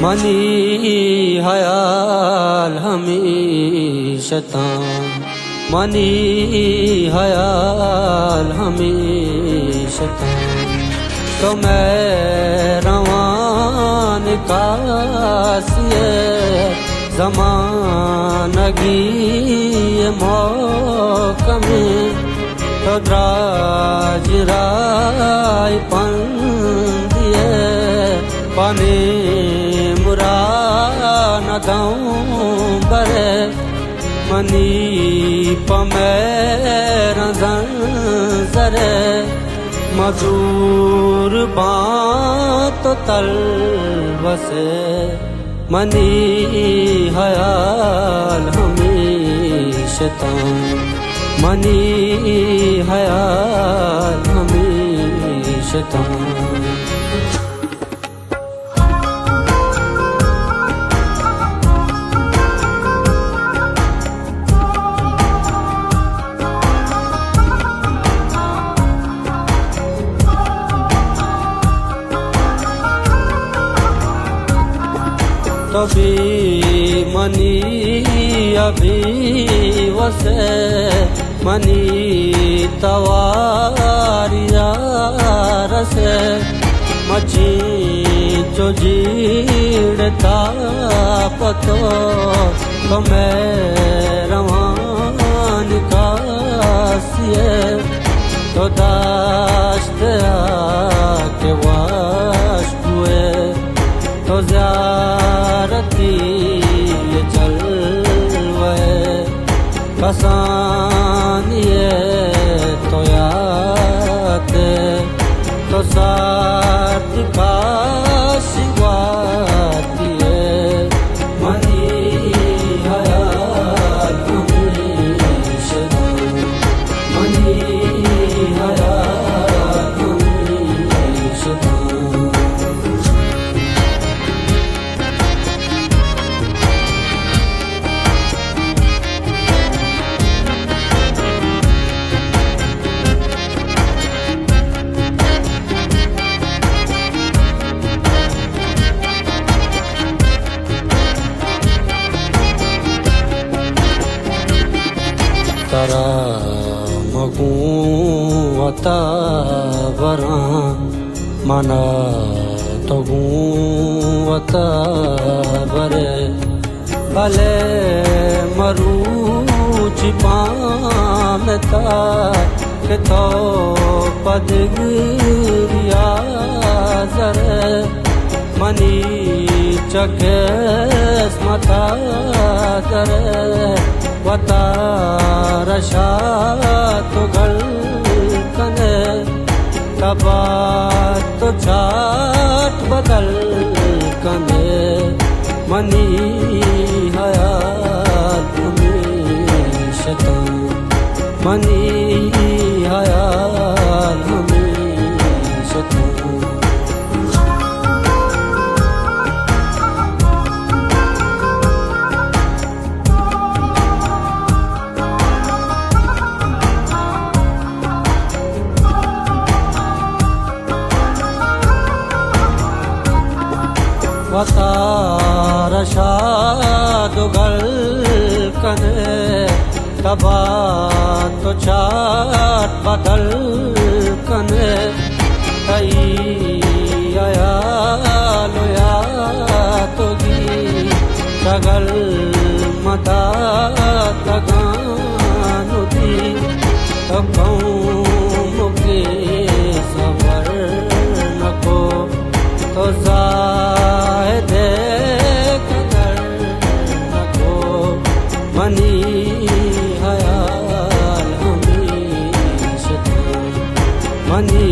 money हयाल हमेशा money हयाल हमेशा तो मैं रवान कासिए ज़मानगी मौकमे तो द्राज राय पंदिए पाने मुरा न गाऊं बरे मनी पमेर जरे मजूर बात तल बसे मनी हयाल हमेशा मनी हयाल हमेशा तभी मनी अभी वसे मनी तवारिया रसे मची जो जीड़ता पतो तो मैं रवान कासिए तो दाश्त आके वाश हुए तो ज़्यारती ये चलवे कसानिए तो याते तो साथ का शिवातिए मनी हयाल हमेशा मनी हयाल हमेशा तरा मगू अता बरा मना तो अता बरे भले मरूच पामता के तो पदगिरिया जरे मनी चके स्मता जरे वता रशा तो गल कने तबा तो चाट बदल कने मनी हयाल हमेशा मनी हयाल हमेशा वता रशा दो गल कने तबा तो चाट बदल कने तई आया लोया तो गी तगल मदा तगानुदी तो कौम के सबर नको तो जायदे कदर नको मनी हयाल हमेशा मनी